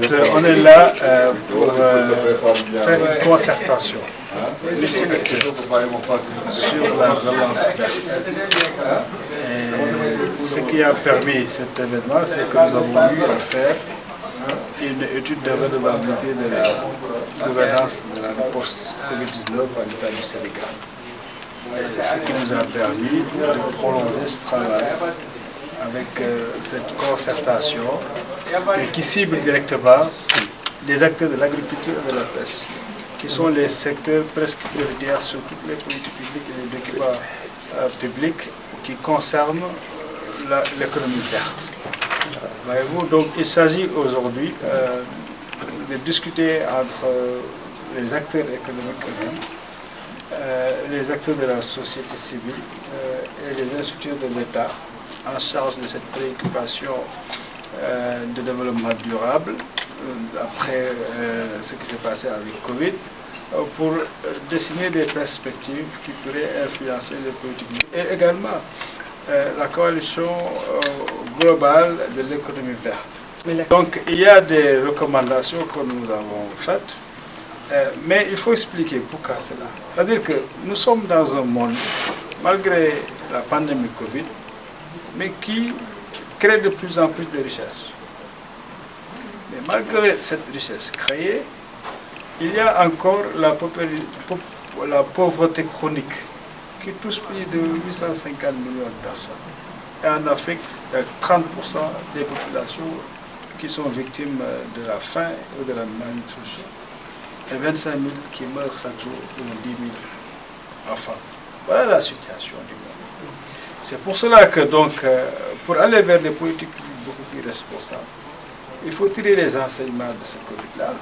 fait, on est là pour faire une concertation multi-acteurs sur la relance verte. Ce qui a permis cet événement, c'est que nous avons eu à faire une étude de redevabilité de la gouvernance de la riposte Covid-19 par l'État du Sénégal. Ce qui nous a permis de prolonger ce travail avec cette concertation qui cible directement les acteurs de l'agriculture et de la pêche, qui sont les secteurs presque prioritaires sur toutes les politiques publiques et les documents publics qui concernent l'économie verte. Voyez-vous, donc il s'agit aujourd'hui de discuter entre les acteurs économiques eux-mêmes, les acteurs de la société civile et les institutions de l'État en charge de cette préoccupation de développement durable après ce qui s'est passé avec Covid, pour dessiner des perspectives qui pourraient influencer les politiques et également la coalition globale de l'économie verte. Donc il y a des recommandations que nous avons faites, mais il faut expliquer pourquoi cela. C'est-à-dire que nous sommes dans un monde, malgré la pandémie Covid, mais qui crée de plus en plus de richesses. Mais malgré cette richesse créée, il y a encore la pauvreté chronique qui touche plus de 850 millions de personnes. Et en Afrique, il y a 30% des populations qui sont victimes de la faim ou de la malnutrition. Et 25 000 qui meurent chaque jour pour 10 000 enfants. Voilà la situation du monde. C'est pour cela que, donc, pour aller vers des politiques beaucoup plus responsables, il faut tirer les enseignements de ce Covid-là.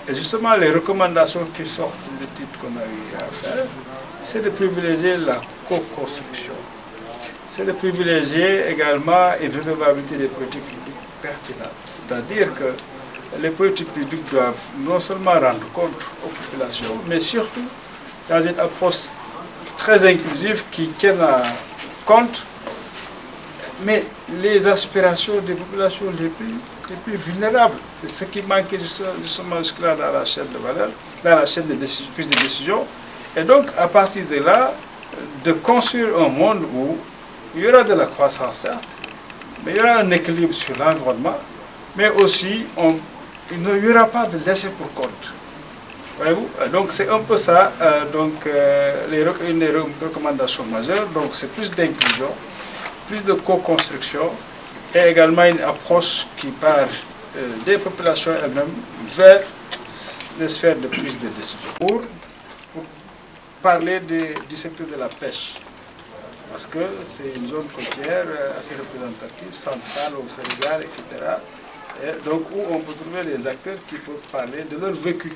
Et justement, les recommandations qui sortent de l'étude qu'on a eu à faire, c'est de privilégier la co-construction. C'est de privilégier également une redevabilité des politiques publiques pertinentes. C'est-à-dire que les politiques publiques doivent non seulement rendre compte aux populations, mais surtout dans une approche très inclusive qui tienne compte mais les aspirations des populations les plus vulnérables. C'est ce qui manquait justement jusque-là dans la chaîne de valeur, dans la chaîne de prise de décision. Et donc, à partir de là, de construire un monde où il y aura de la croissance, certes, mais il y aura un équilibre sur l'environnement, mais aussi il n'y aura pas de laisser pour compte. Voyez-vous? Donc, c'est un peu ça, une des recommandations majeures. Donc, c'est plus d'inclusion, plus de co-construction et également une approche qui part des populations elles-mêmes vers les sphères de prise de décision. Pour parler du secteur de la pêche, parce que c'est une zone côtière assez représentative, centrale au Sénégal, etc. Et donc où on peut trouver des acteurs qui peuvent parler de leur vécu.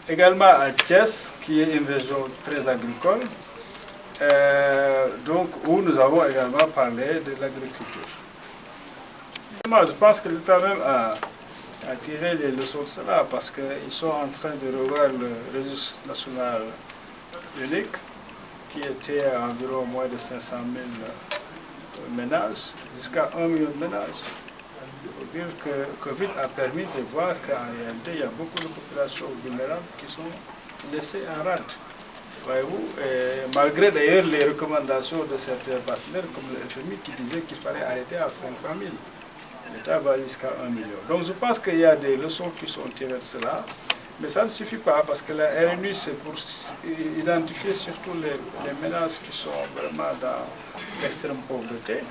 Également à Thiès, qui est une région très agricole, donc où nous avons également parlé de l'agriculture. Je pense que l'État même a tiré les leçons de cela parce qu'ils sont en train de revoir le registre national unique qui était à environ moins de 500 000 ménages, jusqu'à 1 million de ménages. Il faut dire que Covid a permis de voir qu'en réalité, il y a beaucoup de populations vulnérables qui sont laissées en rade. Voyez-vous, malgré d'ailleurs les recommandations de certains partenaires comme le FMI qui disaient qu'il fallait arrêter à 500 000. L'État va jusqu'à 1 million. Donc je pense qu'il y a des leçons qui sont tirées de cela, mais ça ne suffit pas parce que la RNU c'est pour identifier surtout les ménages qui sont vraiment dans l'extrême pauvreté.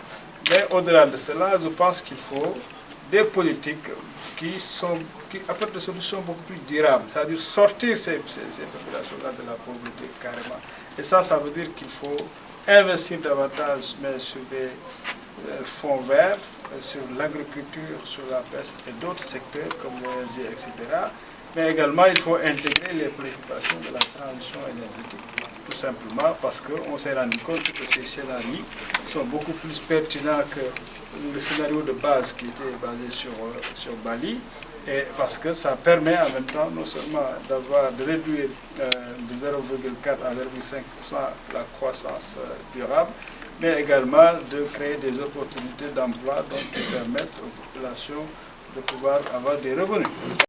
Mais au-delà de cela, je pense qu'il faut des politiques qui apportent des solutions beaucoup plus durables, c'est-à-dire sortir ces populations-là de la pauvreté carrément. Et ça veut dire qu'il faut investir davantage mais sur des fonds verts, sur l'agriculture, sur la pêche et d'autres secteurs comme l'énergie, etc. Mais également, il faut intégrer les préoccupations de la transition énergétique, tout simplement parce qu'on s'est rendu compte que ces scénarios sont beaucoup plus pertinents que le scénario de base qui était basé sur Bali, et parce que ça permet en même temps non seulement de réduire de 0,4 à 0,5% la croissance durable, mais également de créer des opportunités d'emploi qui permettent aux populations de pouvoir avoir des revenus.